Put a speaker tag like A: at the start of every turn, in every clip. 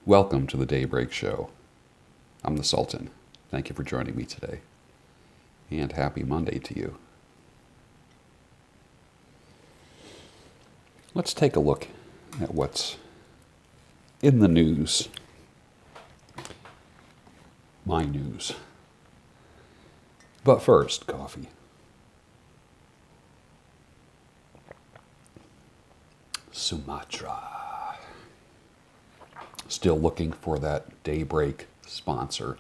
A: Welcome to the Daybreak Show. I'm the Sultan. Thank you for joining me today. And happy Monday to you. Let's take a look at what's in the news. My news. But first, coffee. Sumatra. Still looking for that Daybreak sponsor.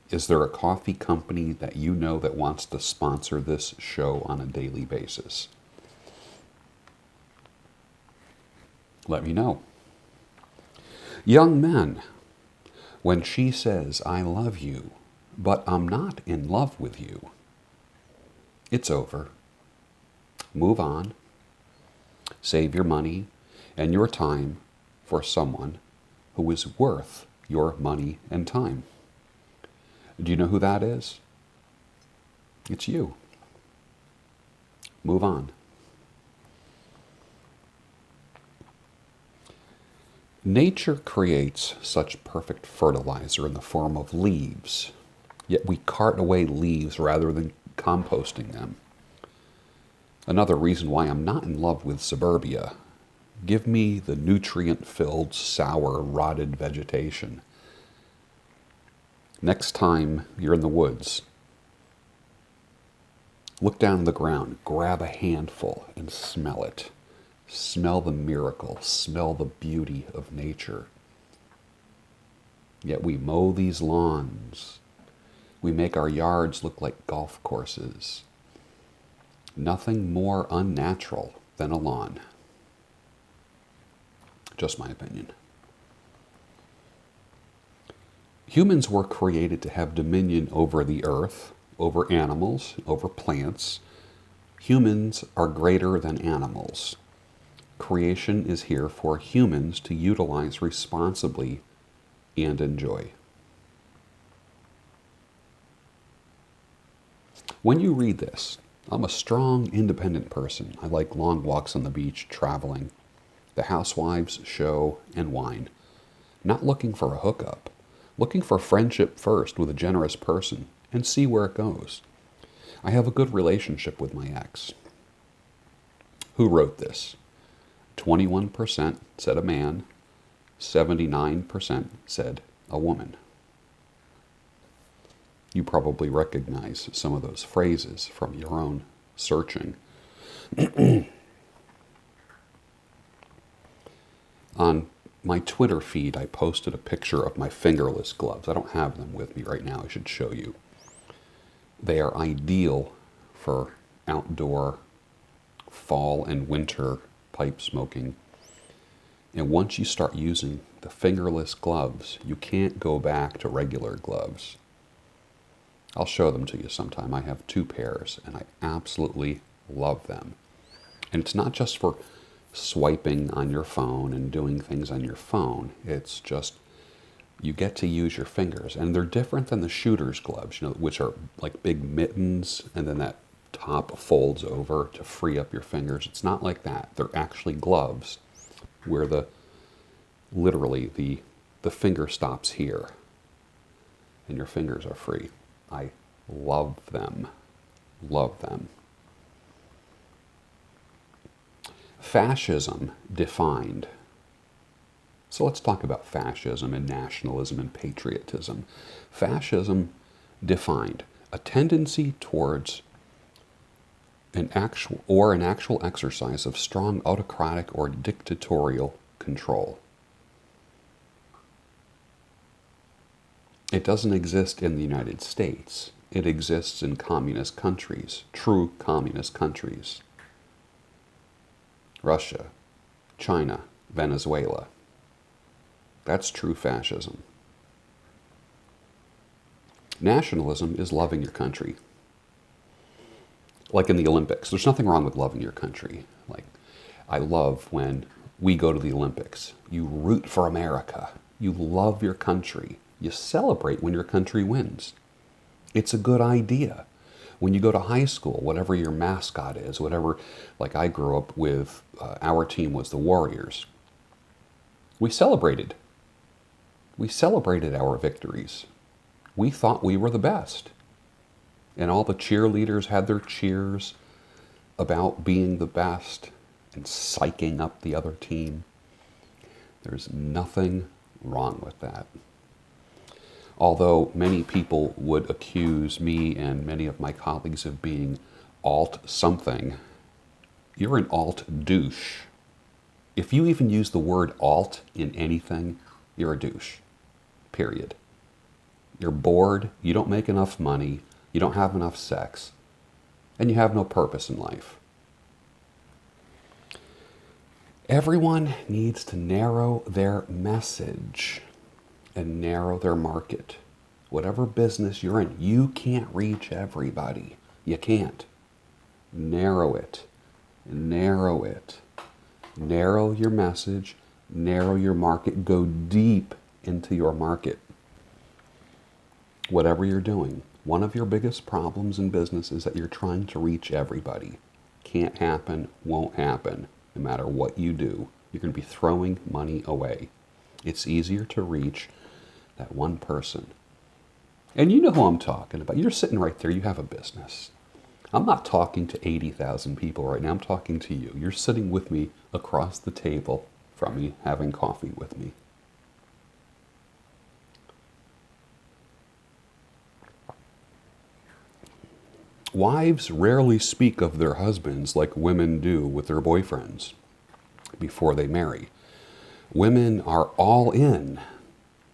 A: Is there a coffee company that you know that wants to sponsor this show on a daily basis? Let me know. Young men, when she says, I love you, but I'm not in love with you, it's over. Move on. Save your money and your time for someone who is worth your money and time. Do you know who that is? It's you. Move on. Nature creates such perfect fertilizer in the form of leaves, yet we cart away leaves rather than composting them. Another reason why I'm not in love with suburbia. Give me the nutrient-filled, sour, rotted vegetation. Next time you're in the woods, look down on the ground, grab a handful and smell it. Smell the miracle, smell the beauty of nature. Yet we mow these lawns. We make our yards look like golf courses. Nothing more unnatural than a lawn. Just my opinion. Humans were created to have dominion over the earth, over animals, over plants. Humans are greater than animals. Creation is here for humans to utilize responsibly and enjoy. When you read this, I'm a strong, independent person. I like long walks on the beach, traveling, the housewives, show, and wine. Not looking for a hookup. Looking for friendship first with a generous person and see where it goes. I have a good relationship with my ex. Who wrote this? 21% said a man, 79% said a woman. You probably recognize some of those phrases from your own searching. On my Twitter feed, I posted a picture of my fingerless gloves. I don't have them with me right now. I should show you. They are ideal for outdoor fall and winter pipe smoking. And once you start using the fingerless gloves, you can't go back to regular gloves. I'll show them to you sometime. I have 2 pairs, and I absolutely love them. And it's not just for swiping on your phone and doing things on your phone. It's just, you get to use your fingers. And they're different than the shooter's gloves, which are like big mittens, and then that top folds over to free up your fingers. It's not like that. They're actually gloves where literally the finger stops here and your fingers are free. I love them. Love them. Fascism defined. So let's talk about fascism and nationalism and patriotism. Fascism defined a tendency towards an actual exercise of strong autocratic or dictatorial control. It doesn't exist in the United States. It exists in communist countries, true communist countries. Russia, China, Venezuela. That's true fascism. Nationalism is loving your country. Like in the Olympics. There's nothing wrong with loving your country. Like, I love when we go to the Olympics. You root for America. You love your country. You celebrate when your country wins. It's a good idea. When you go to high school, whatever your mascot is, whatever, like I grew up with, our team was the Warriors. We celebrated. We celebrated our victories. We thought we were the best. And all the cheerleaders had their cheers about being the best and psyching up the other team. There's nothing wrong with that. Although many people would accuse me and many of my colleagues of being alt something, you're an alt douche. If you even use the word alt in anything, you're a douche. Period. You're bored, you don't make enough money, you don't have enough sex, and you have no purpose in life. Everyone needs to narrow their message and narrow their market. Whatever business you're in, you can't reach everybody. You can't. Narrow it. Narrow it. Narrow your message, narrow your market, go deep into your market. Whatever you're doing, one of your biggest problems in business is that you're trying to reach everybody. Can't happen, won't happen. No matter what you do, you're going to be throwing money away. It's easier to reach that one person. And you know who I'm talking about. You're sitting right there, you have a business. I'm not talking to 80,000 people right now, I'm talking to you. You're sitting with me across the table from me, having coffee with me. Wives rarely speak of their husbands like women do with their boyfriends before they marry. Women are all in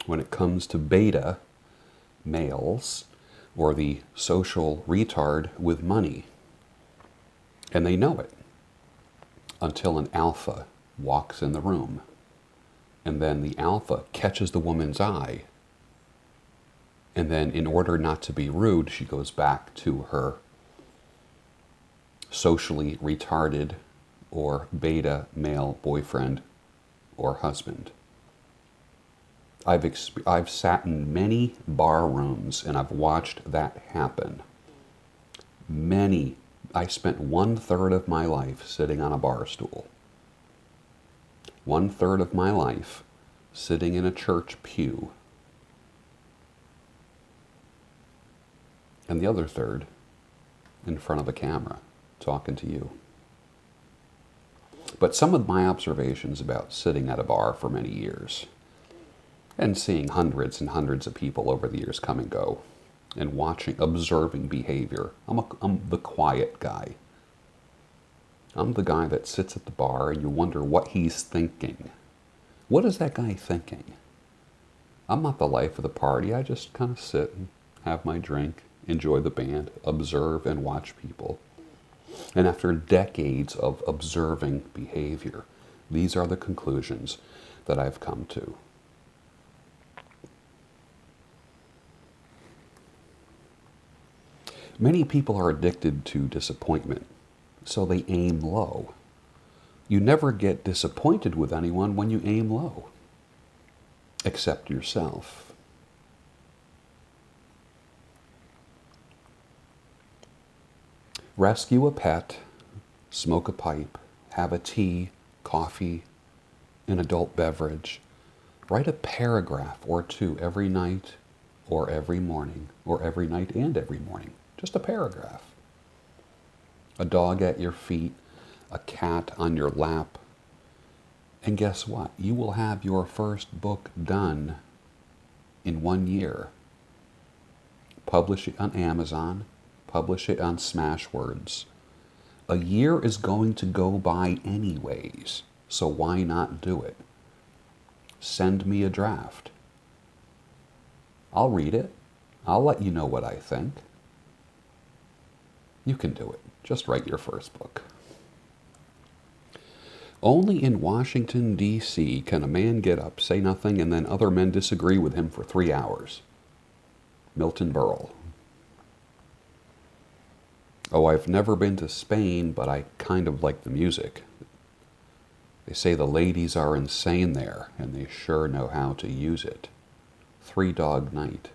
A: when it comes to beta males or the social retard with money. And they know it until an alpha walks in the room. And then the alpha catches the woman's eye. And then in order not to be rude, she goes back to her socially retarded or beta male boyfriend or husband. I've sat in many bar rooms and I've watched that happen. I spent 1/3 of my life sitting on a bar stool. 1/3 of my life sitting in a church pew. And the other third in front of a camera talking to you. But some of my observations about sitting at a bar for many years and seeing hundreds and hundreds of people over the years come and go and observing behavior. I'm the quiet guy. I'm the guy that sits at the bar and you wonder what he's thinking. What is that guy thinking? I'm not the life of the party. I just kind of sit and have my drink, enjoy the band, observe and watch people. And after decades of observing behavior, these are the conclusions that I've come to. Many people are addicted to disappointment, so they aim low. You never get disappointed with anyone when you aim low, except yourself. Rescue a pet, smoke a pipe, have a tea, coffee, an adult beverage. Write a paragraph or two every night or every morning, or every night and every morning. Just a paragraph. A dog at your feet, a cat on your lap. And guess what? You will have your first book done in 1 year. Publish it on Amazon. Publish it on Smashwords. A year is going to go by anyways, so why not do it? Send me a draft. I'll read it. I'll let you know what I think. You can do it. Just write your first book. Only in Washington, D.C. can a man get up, say nothing, and then other men disagree with him for 3 hours. Milton Berle. Oh, I've never been to Spain, but I kind of like the music. They say the ladies are insane there, and they sure know how to use it. Three Dog Night,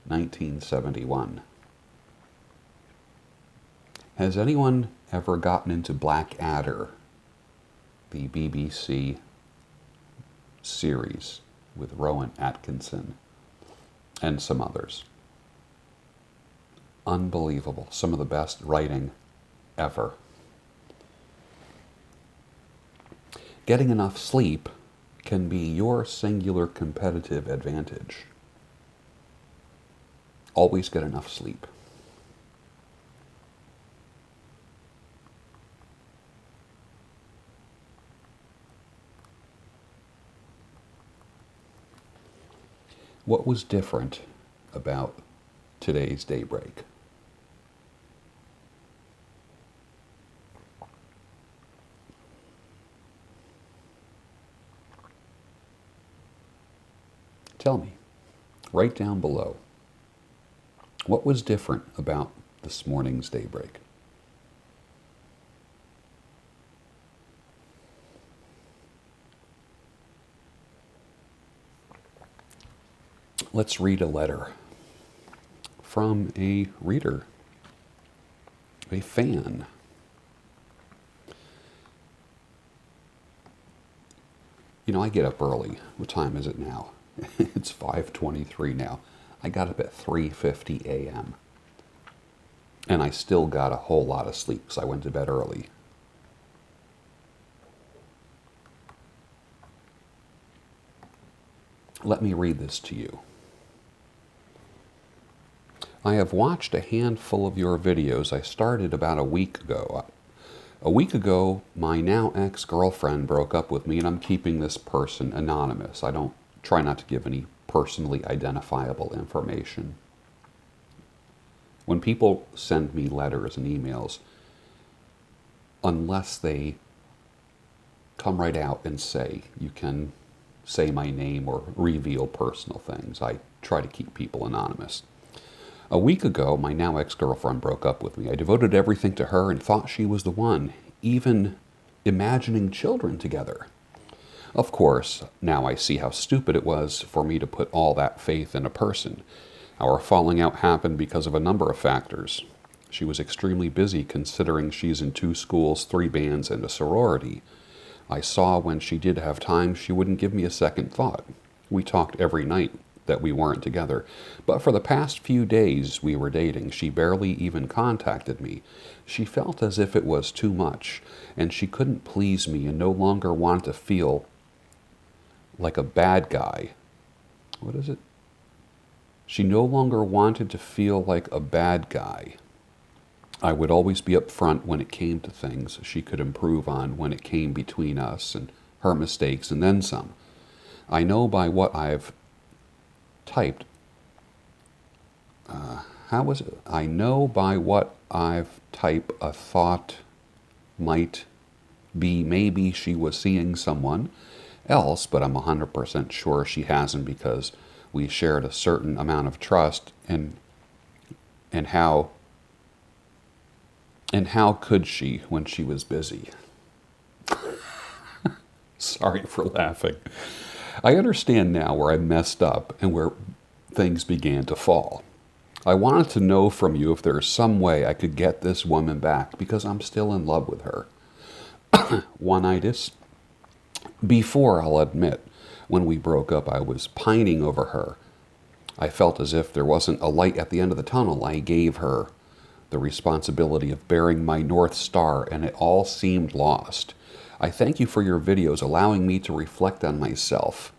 A: 1971. Has anyone ever gotten into Blackadder, the BBC series with Rowan Atkinson and some others. Unbelievable. Some of the best writing ever. Getting enough sleep can be your singular competitive advantage. Always get enough sleep. What was different about today's daybreak? Tell me, right down below, what was different about this morning's daybreak? Let's read a letter from a reader, a fan. You know, I get up early. What time is it now? It's 5:23 now. I got up at 3:50 a.m. And I still got a whole lot of sleep because I went to bed early. Let me read this to you. I have watched a handful of your videos. I started about a week ago. A week ago, my now ex-girlfriend broke up with me, and I'm keeping this person anonymous. I don't try not to give any personally identifiable information. When people send me letters and emails, unless they come right out and say, you can say my name or reveal personal things, I try to keep people anonymous. A week ago, my now ex-girlfriend broke up with me. I devoted everything to her and thought she was the one, even imagining children together. Of course, now I see how stupid it was for me to put all that faith in a person. Our falling out happened because of a number of factors. She was extremely busy considering she's in 2 schools, 3 bands, and a sorority. I saw when she did have time, she wouldn't give me a second thought. We talked every night that we weren't together. But for the past few days we were dating, she barely even contacted me. She felt as if it was too much, and she couldn't please me and no longer wanted to feel like a bad guy. What is it? She no longer wanted to feel like a bad guy. I would always be upfront when it came to things she could improve on when it came between us and her mistakes and then some. I know by what I've typed. I know by what I've typed a thought might be maybe she was seeing someone else, but I'm 100% sure she hasn't because we shared a certain amount of trust and how could she when she was busy? Sorry for laughing. I understand now where I messed up and where things began to fall. I wanted to know from you if there's some way I could get this woman back because I'm still in love with her. One-itis. Before, I'll admit, when we broke up, I was pining over her. I felt as if there wasn't a light at the end of the tunnel. I gave her the responsibility of bearing my North Star, and it all seemed lost. I thank you for your videos, allowing me to reflect on myself,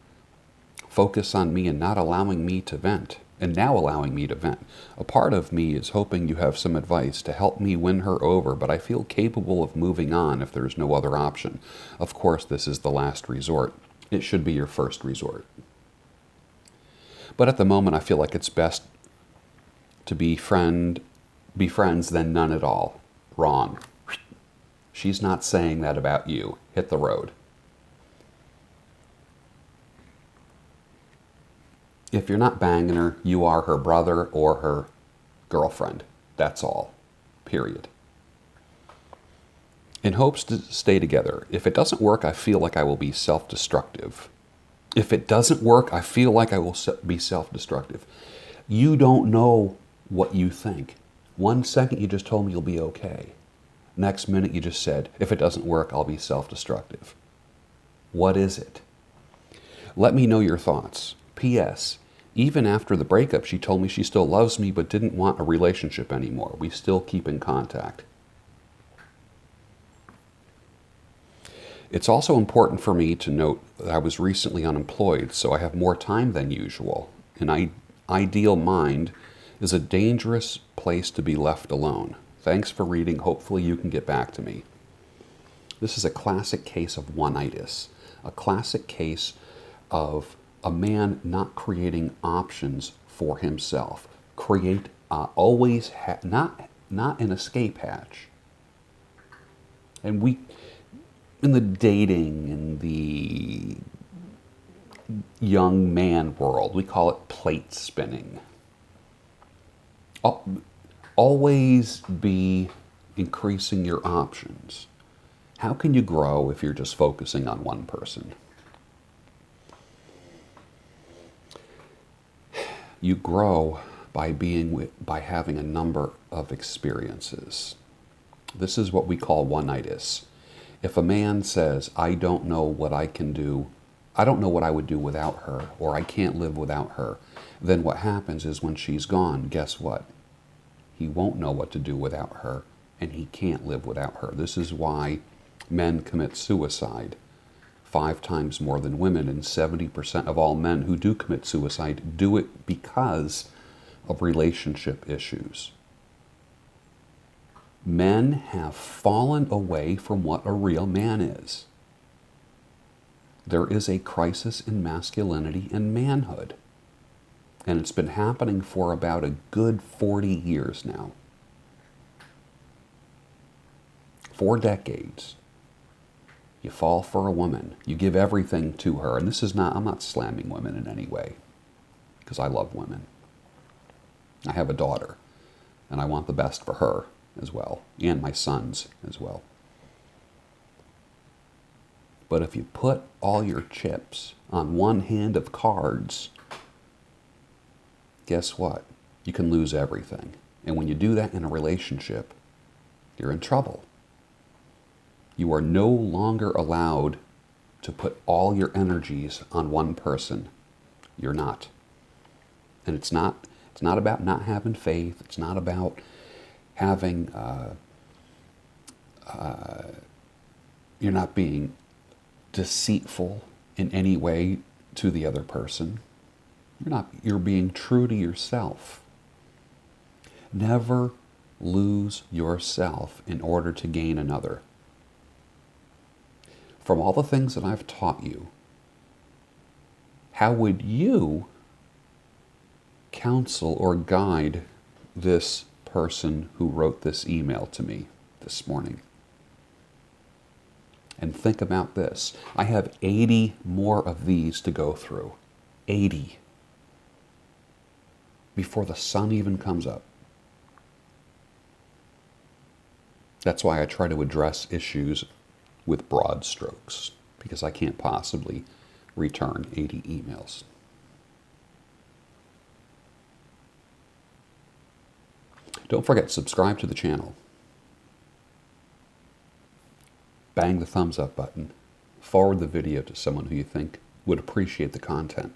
A: focus on me, and not allowing me to vent, and now allowing me to vent. A part of me is hoping you have some advice to help me win her over, but I feel capable of moving on if there's no other option. Of course, this is the last resort. It should be your first resort. But at the moment, I feel like it's best to be friends than none at all. Wrong. She's not saying that about you. Hit the road. If you're not banging her, you are her brother or her girlfriend. That's all. Period. In hopes to stay together. If it doesn't work, I feel like I will be self-destructive. If it doesn't work, I feel like I will be self-destructive. You don't know what you think. 1 second you just told me you'll be okay. Next minute you just said, if it doesn't work, I'll be self-destructive. What is it? Let me know your thoughts. P.S. Even after the breakup, she told me she still loves me but didn't want a relationship anymore. We still keep in contact. It's also important for me to note that I was recently unemployed, so I have more time than usual. An ideal mind is a dangerous place to be left alone. Thanks for reading. Hopefully you can get back to me. This is a classic case of one-itis, a classic case of a man not creating options for himself. Create not an escape hatch. And we, in the dating and the young man world, we call it plate spinning. Always be increasing your options. How can you grow if you're just focusing on one person? You grow by having a number of experiences. This is what we call one-itis. If a man says, I don't know what I can do, I don't know what I would do without her, or I can't live without her, then what happens is when she's gone, guess what? He won't know what to do without her, and he can't live without her. This is why men commit suicide 5 times more than women, and 70% of all men who do commit suicide do it because of relationship issues. Men have fallen away from what a real man is. There is a crisis in masculinity and manhood, and it's been happening for about a good 40 years now. 4 decades. You fall for a woman. You give everything to her. And this is not, I'm not slamming women in any way, because I love women. I have a daughter, and I want the best for her as well, and my sons as well. But if you put all your chips on one hand of cards, guess what? You can lose everything. And when you do that in a relationship, you're in trouble. You are no longer allowed to put all your energies on one person. You're not. And it's not about not having faith. It's not about having, you're not being deceitful in any way to the other person. You're being true to yourself. Never lose yourself in order to gain another. From all the things that I've taught you, how would you counsel or guide this person who wrote this email to me this morning? And think about this. I have 80 more of these to go through. 80. Before the sun even comes up. That's why I try to address issues with broad strokes, because I can't possibly return 80 emails. Don't forget, subscribe to the channel. Bang the thumbs up button. Forward the video to someone who you think would appreciate the content.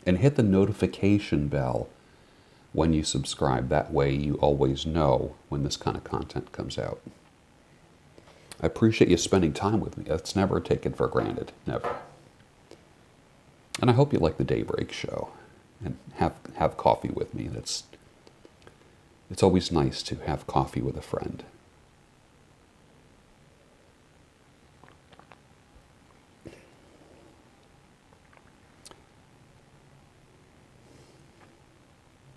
A: And hit the notification bell when you subscribe. That way you always know when this kind of content comes out. I appreciate you spending time with me. That's never taken for granted. Never. And I hope you like the Daybreak show and have coffee with me. It's always nice to have coffee with a friend.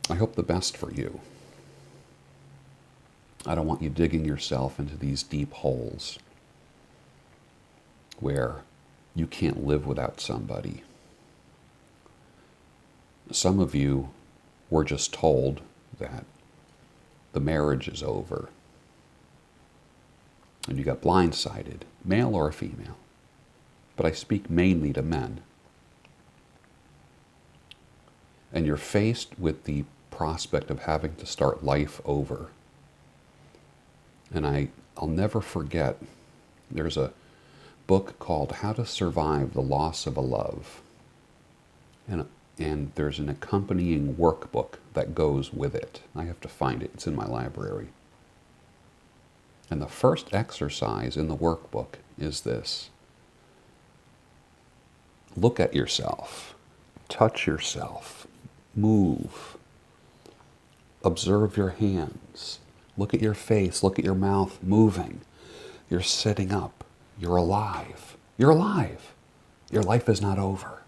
A: I hope the best for you. I don't want you digging yourself into these deep holes where you can't live without somebody. Some of you were just told that the marriage is over. And you got blindsided, male or female. But I speak mainly to men. And you're faced with the prospect of having to start life over. And I'll never forget, there's a book called How to Survive the Loss of a Love. And, and there's an accompanying workbook that goes with it. I have to find it. It's in my library. And the first exercise in the workbook is this. Look at yourself. Touch yourself. Move. Observe your hands. Look at your face. Look at your mouth moving. You're sitting up. You're alive. You're alive. Your life is not over.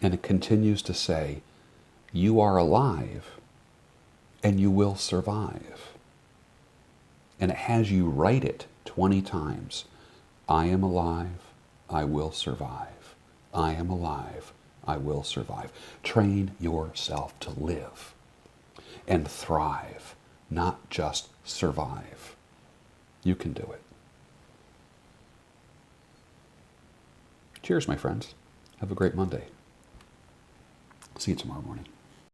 A: And it continues to say, you are alive and you will survive. And it has you write it 20 times. I am alive. I will survive. I am alive. I will survive. Train yourself to live and thrive, not just survive. You can do it. Cheers, my friends. Have a great Monday. See you tomorrow morning.